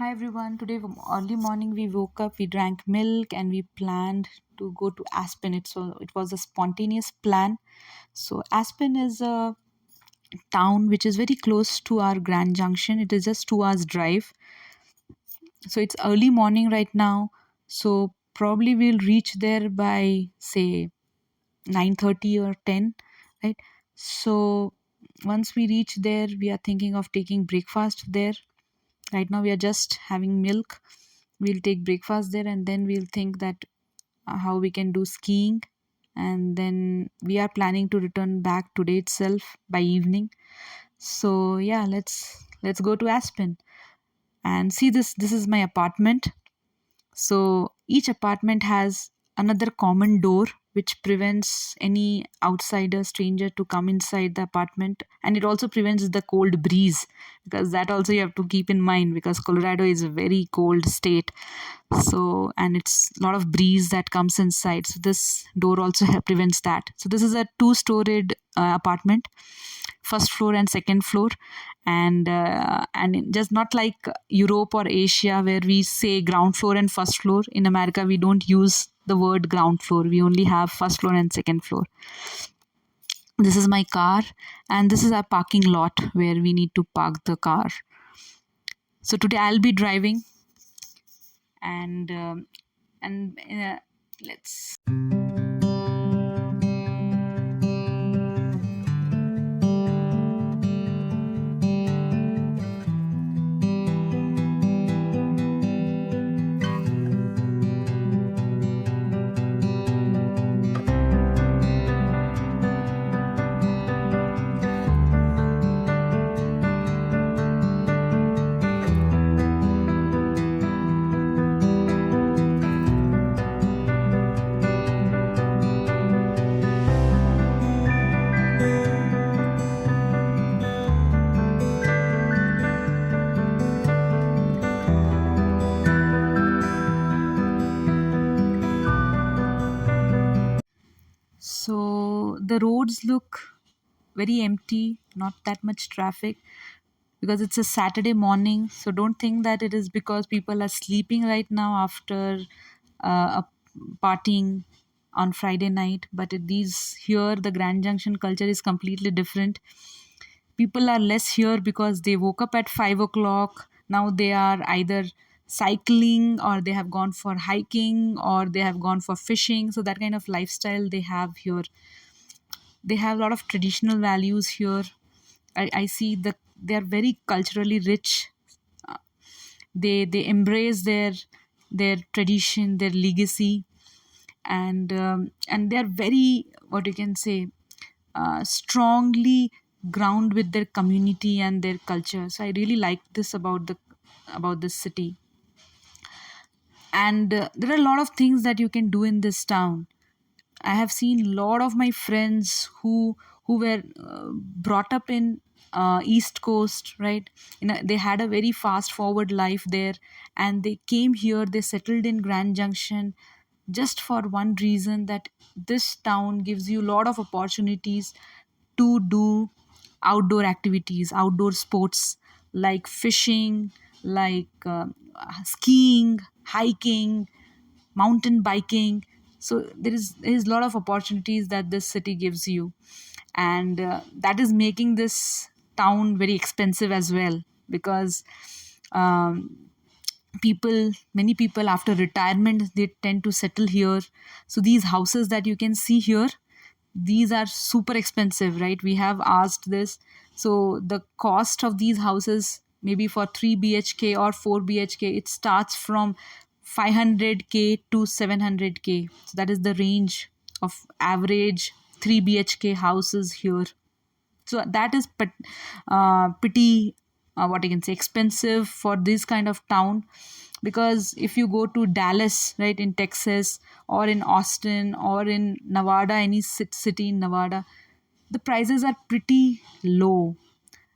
Hi everyone. Today early morning we woke up, we drank milk, and we planned to go to Aspen. It was a spontaneous plan. So Aspen is a town which is very close to our Grand Junction. It is just 2 hours drive. So it's early morning right now. So probably we'll reach there by say 9:30 or 10, right? So once we reach there, we are thinking of taking breakfast there. Right now we are just having milk. We'll take breakfast there and then we'll think that how we can do skiing, and then we are planning to return back today itself by evening. So yeah, let's go to Aspen and see this is my apartment. So each apartment has another common door which prevents any outsider stranger to come inside the apartment, and it also prevents the cold breeze, because that also you have to keep in mind, because Colorado is a very cold state. So, and it's a lot of breeze that comes inside, so this door also prevents that. So this is a two-storied apartment, first floor and second floor. And just not like Europe or Asia where we say ground floor and first floor. In America we don't use the word ground floor, we only have first floor and second floor. This is my car, and this is our parking lot where we need to park the car. So today I'll be driving, and let's. So the roads look very empty, not that much traffic, because it's a Saturday morning. So don't think that it is because people are sleeping right now after a partying on Friday night. But these here, the Grand Junction culture is completely different. People are less here because they woke up at 5 o'clock. Now they are either cycling, or they have gone for hiking, or they have gone for fishing. So that kind of lifestyle they have here. They have a lot of traditional values here. I see that they are very culturally rich. They embrace their tradition, their legacy, and they are very, what you can say, strongly ground with their community and their culture. So I really like this about this city. And there are a lot of things that you can do in this town. I have seen a lot of my friends who were brought up in East Coast, right? They had a very fast forward life there, and they came here. They settled in Grand Junction, just for one reason, that this town gives you a lot of opportunities to do outdoor activities, outdoor sports like fishing, like skiing, hiking, mountain biking. So there is a lot of opportunities that this city gives you, and that is making this town very expensive as well, because um, many people after retirement, they tend to settle here. So these houses that you can see here, these are super expensive, right? We have asked this. So the cost of these houses, maybe for 3 bhk or 4 bhk, it starts from 500k to 700k. So that is the range of average 3 bhk houses here. So that is pretty, what I can say, expensive for this kind of town. Because if you go to Dallas, right, in Texas, or in Austin, or in Nevada, any city in Nevada, the prices are pretty low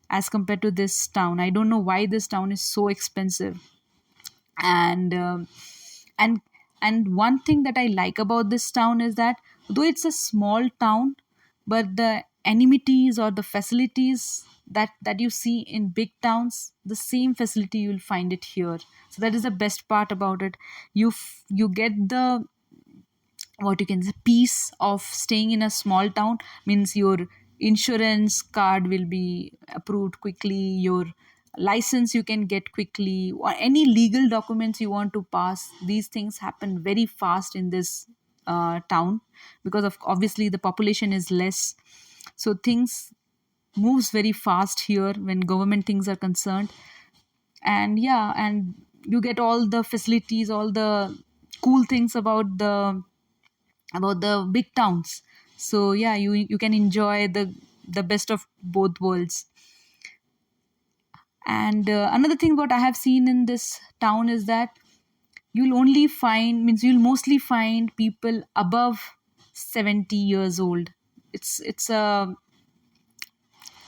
as compared to this town. I don't know why this town is so expensive. And um, and and one thing that I like about this town is that though it's a small town, but the amenities or the facilities that you see in big towns, the same facility you'll find it here. So that is the best part about it. You get the, what you can say, peace of staying in a small town. Means your insurance card will be approved quickly, your license you can get quickly, or any legal documents you want to pass, these things happen very fast in this town, because of obviously the population is less. So things moves very fast here when government things are concerned. And yeah, and you get all the facilities, all the cool things about the big towns. So yeah, you can enjoy the best of both worlds. And another thing what I have seen in this town is that you'll mostly find people above 70 years old. It's a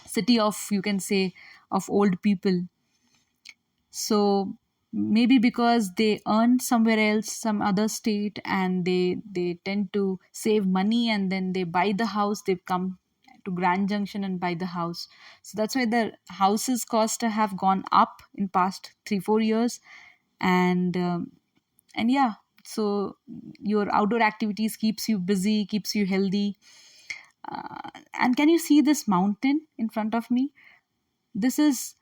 city of, you can say, of old people. So maybe because they earn somewhere else, some other state, and they tend to save money, and then they buy the house, they come to Grand Junction and buy the house. So that's why the houses cost have gone up in past 3 4 years. And um, and yeah, so your outdoor activities keeps you busy, keeps you healthy. And can you see this mountain in front of me? This is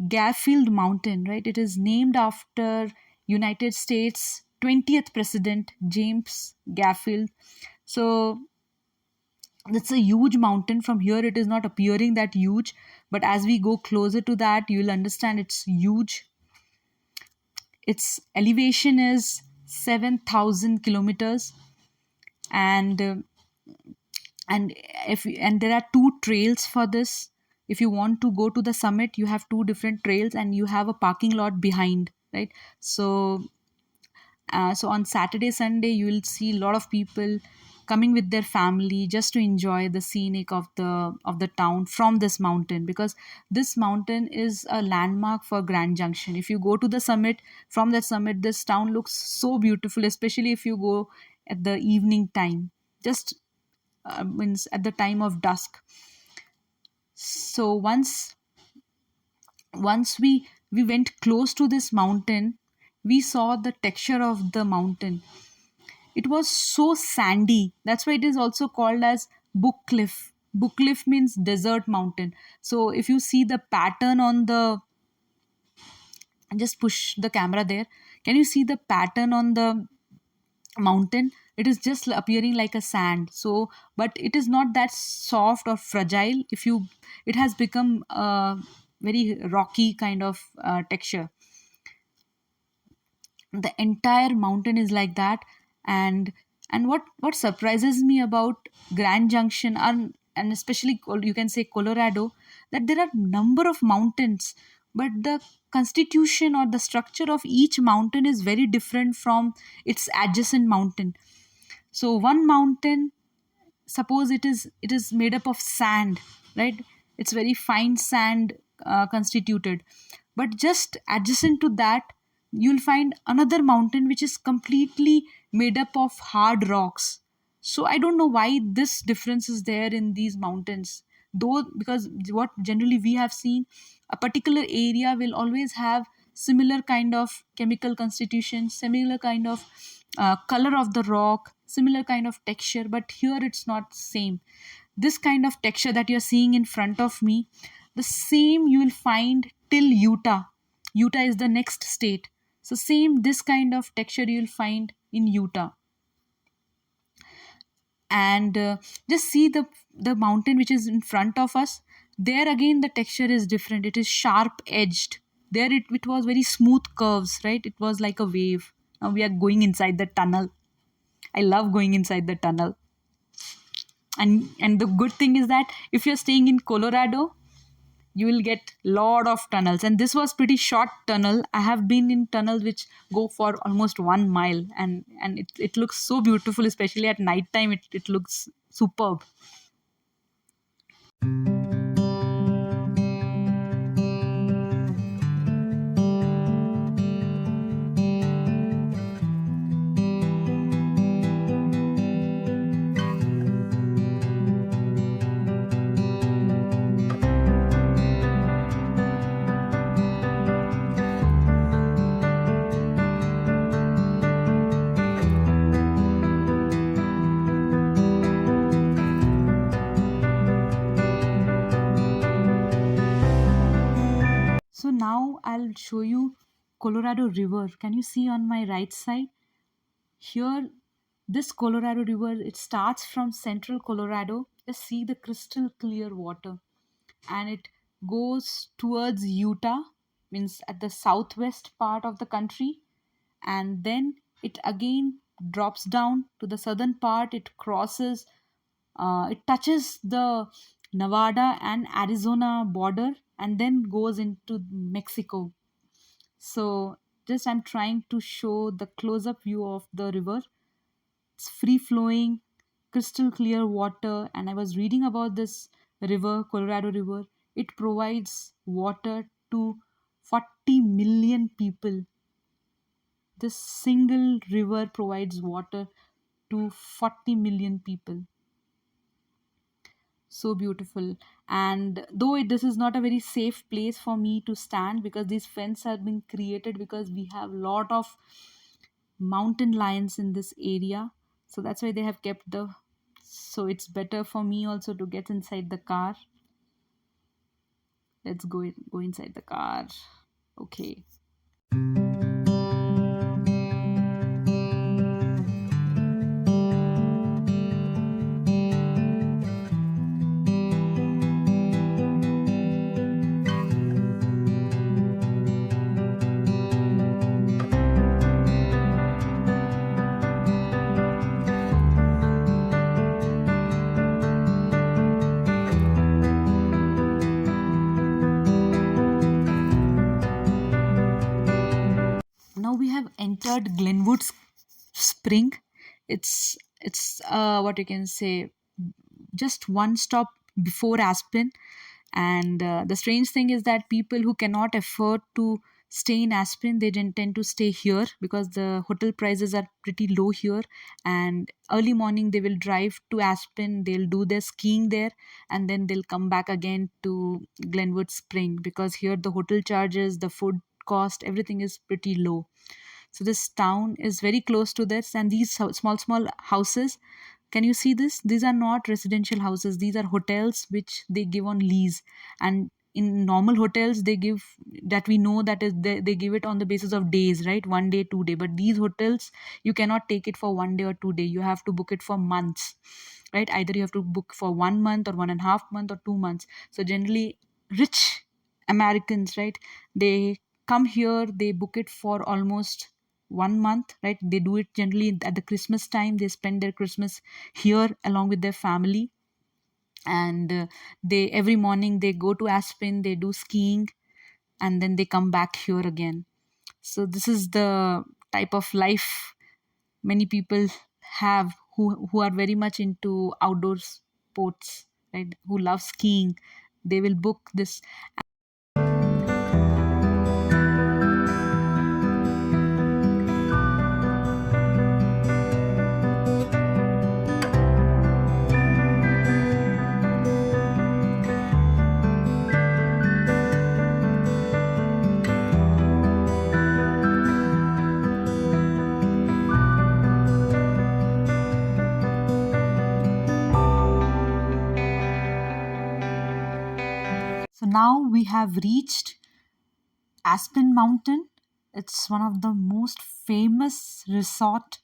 Garfield Mountain, right? It is named after United States 20th President James Garfield. So it's a huge mountain. From here, it is not appearing that huge, but as we go closer to that, you'll understand it's huge. Its elevation is 7,000 kilometers, and and and there are two trails for this. If you want to go to the summit, you have two different trails, and you have a parking lot behind, right? So on Saturday Sunday you will see a lot of people coming with their family just to enjoy the scenic of the town from this mountain, because this mountain is a landmark for Grand Junction. If you go to the summit, from that summit this town looks so beautiful, especially if you go at the evening time, just means at the time of dusk. So once we went close to this mountain, we saw the texture of the mountain. It was so sandy. That's why it is also called as Book Cliff. Book Cliff means desert mountain. So if you see the pattern on the, just push the camera there, can you see the pattern on the mountain? It is just appearing like a sand. So but it is not that soft or fragile. If you, it has become a very rocky kind of texture. The entire mountain is like that. And what surprises me about Grand Junction, and especially you can say Colorado, that there are number of mountains, but the constitution or the structure of each mountain is very different from its adjacent mountain. So one mountain, suppose it is made up of sand, right? It's very fine sand constituted. But just adjacent to that, you'll find another mountain which is completely made up of hard rocks. So I don't know why this difference is there in these mountains, though, because what generally we have seen, a particular area will always have similar kind of chemical constitution, similar kind of color of the rock, similar kind of texture. But here it's not same. This kind of texture that you're seeing in front of me, the same you will find till Utah. Utah is the next state. So same this kind of texture you'll find in Utah. And just see the mountain which is in front of us. There again the texture is different. It is sharp edged. There it was very smooth curves, right? It was like a wave. Now we are going inside the tunnel. I love going inside the tunnel. And the good thing is that if you're staying in Colorado, you will get lot of tunnels, and this was pretty short tunnel. I have been in tunnels which go for almost 1 mile, and it looks so beautiful, especially at night time. It looks superb. I'll show you Colorado River. Can you see on my right side? Here, this Colorado River, it starts from central Colorado. Just see the crystal clear water, and it goes towards Utah, means at the southwest part of the country, and then it again drops down to the southern part. It crosses, it touches the Nevada and Arizona border, and then goes into Mexico. So, just I'm trying to show the close up view of the river. It's free flowing, crystal clear water. And I was reading about this river, Colorado River. It provides water to 40 million people. This single river provides water to 40 million people. So beautiful. And though this is not a very safe place for me to stand, because these fences have been created because we have lot of mountain lions in this area, so that's why they have kept the, so it's better for me also to get inside the car. Let's go inside the car. Okay. Now we have entered Glenwood Spring. It's what you can say, just one stop before Aspen. And the strange thing is that people who cannot afford to stay in Aspen, they tend to stay here because the hotel prices are pretty low here. And early morning they will drive to Aspen, they'll do their skiing there, and then they'll come back again to Glenwood Spring, because here the hotel charges, the food cost, everything is pretty low. So this town is very close to this, and these small houses, can you see this? These are not residential houses, these are hotels which they give on lease. And in normal hotels they give, that we know, that is they give it on the basis of days, right? 1 day, 2 day. But these hotels, you cannot take it for 1 day or 2 day, you have to book it for months, right? Either you have to book for 1 month or 1.5 month or 2 months. So generally rich Americans, right, they come here, they book it for almost 1 month, right? They do it generally at the Christmas time, they spend their Christmas here along with their family. And they, every morning they go to Aspen, they do skiing, and then they come back here again. So this is the type of life many people have, who are very much into outdoor sports, right, who love skiing. They will book this. So now we have reached Aspen Mountain. It's one of the most famous resort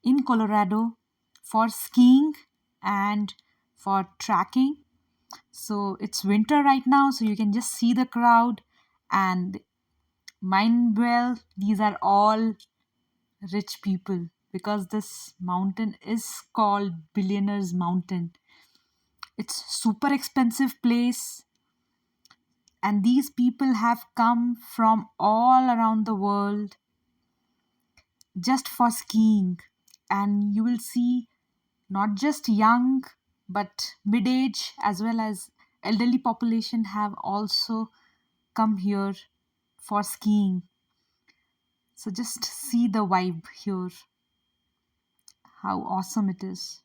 in Colorado for skiing and for trekking. So it's winter right now, so you can just see the crowd. And mind well, these are all rich people, because this mountain is called Billionaires Mountain. It's super expensive place, and these people have come from all around the world just for skiing. And you will see not just young, but mid age as well as elderly population have also come here for skiing. So just see the vibe here, how awesome it is.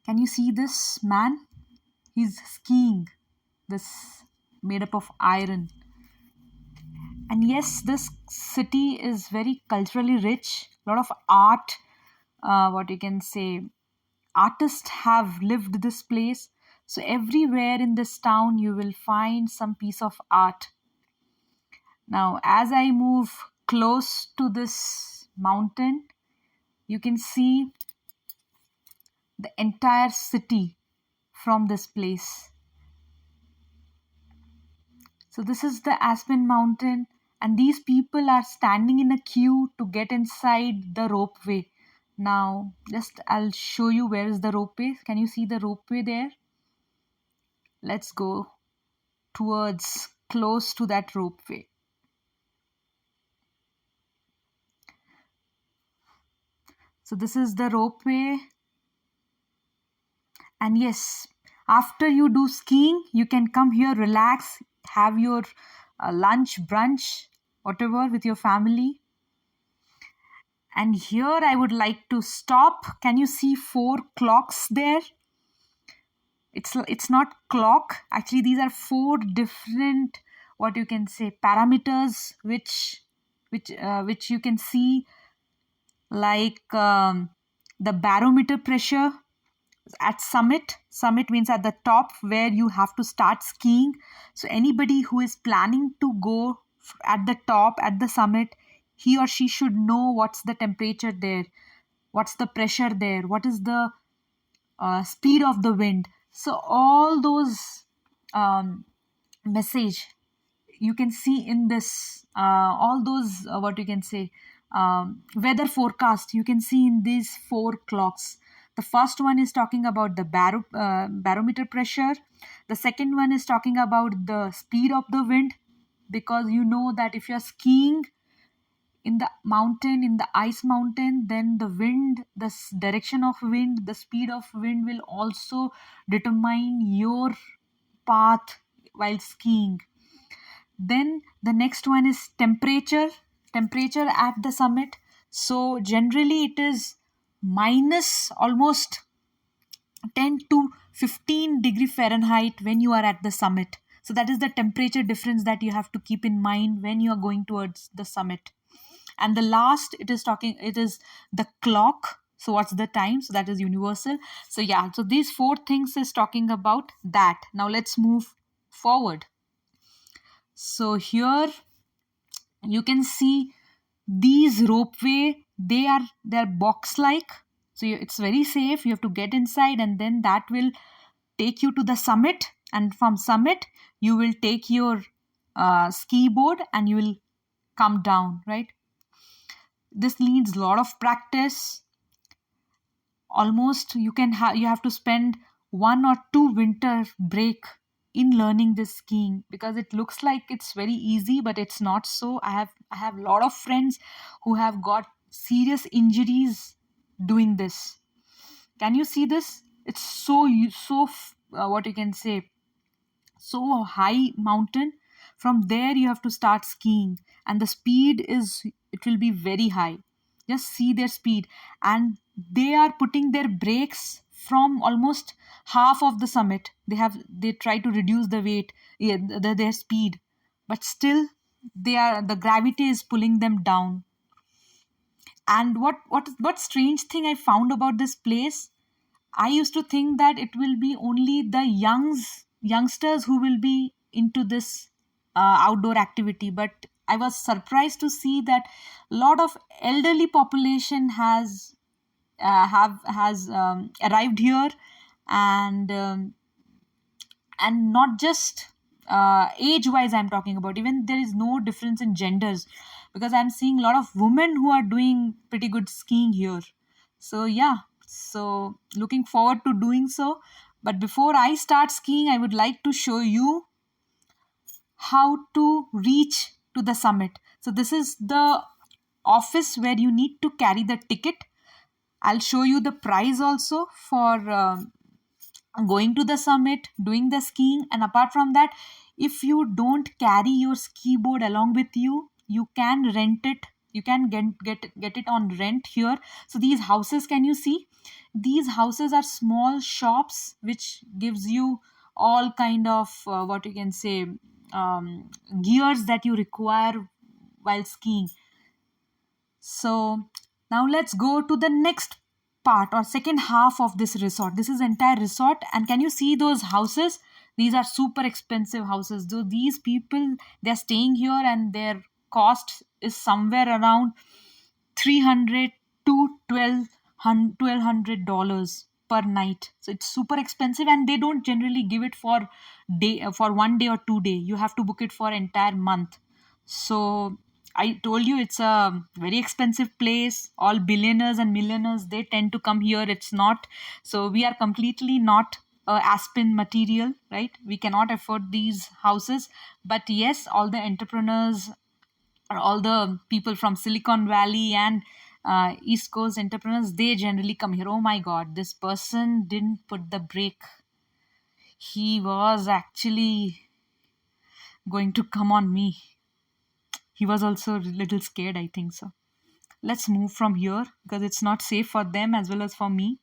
Can you see this man? He's skiing. This made up of iron. And yes, this city is very culturally rich. A lot of art, what you can say, artists have lived this place. So everywhere in this town you will find some piece of art. Now, as I move close to this mountain, you can see the entire city from this place. So this is the Aspen Mountain, and these people are standing in a queue to get inside the ropeway. Now, just I'll show you where is the ropeway. Can you see the ropeway there? Let's go towards close to that ropeway. So this is the ropeway, and yes, after you do skiing, you can come here, relax, have your lunch, brunch, whatever with your family. And here I would like to stop. Can you see four clocks there? It's not clock. Actually, these are four different, what you can say, parameters which you can see, like the barometer pressure at summit means at the top where you have to start skiing. So anybody who is planning to go at the top, at the summit, he or she should know what's the temperature there, what's the pressure there, what is the speed of the wind. So all those message you can see in this, all those what you can say, weather forecast you can see in these four clocks. The first one is talking about the barometer pressure. The second one is talking about the speed of the wind, because you know that if you're skiing in the mountain, in the ice mountain, then the wind, the direction of wind, the speed of wind will also determine your path while skiing. Then the next one is temperature at the summit. So generally it is minus almost 10 to 15 degree Fahrenheit when you are at the summit. So that is the temperature difference that you have to keep in mind when you are going towards the summit. And the last, it is the clock. So what's the time? So that is universal. So yeah, so these four things is talking about that. Now let's move forward. So here you can see these ropeway, they're box like. So it's very safe. You have to get inside, and then that will take you to the summit, and from summit you will take your ski board and you will come down, right? This needs a lot of practice. Almost you have to spend 1 or 2 winter break in learning this skiing, because it looks like it's very easy, but it's not. So I have a lot of friends who have got serious injuries doing this. Can you see this? It's what you can say, so high mountain. From there you have to start skiing, and the speed is, it will be very high. Just see their speed, and they are putting their brakes from almost half of the summit. They try to reduce the weight, yeah, their speed, but still the gravity is pulling them down. And what strange thing I found about this place, I used to think that it will be only the youngsters who will be into this outdoor activity, but I was surprised to see that a lot of elderly population has arrived here. And um, and not just age wise I'm talking about, even there is no difference in genders, because I'm seeing a lot of women who are doing pretty good skiing here. So yeah, so looking forward to doing so. But before I start skiing, I would like to show you how to reach to the summit. So this is the office where you need to carry the ticket. I'll show you the price also for going to the summit, doing the skiing. And apart from that, if you don't carry your ski board along with you, you can rent it. You can get it on rent here. So these houses, can you see? These houses are small shops which gives you all kind of what you can say, gears that you require while skiing. So now let's go to the next part or second half of this resort. This is entire resort, and can you see those houses? These are super expensive houses. Though these people, they're staying here and their cost is somewhere around 300 to 1200 dollars per night. So it's super expensive, and they don't generally give it for day, for 1 day or 2 day. You have to book it for entire month. So I told you it's a very expensive place. All billionaires and millionaires, they tend to come here. It's not, so we are completely not Aspen material, right? We cannot afford these houses. But yes, all the entrepreneurs or all the people from Silicon Valley and East Coast entrepreneurs, they generally come here. Oh my God, this person didn't put the brake. He was actually going to come on me. He was also a little scared, I think so. Let's move from here because it's not safe for them as well as for me.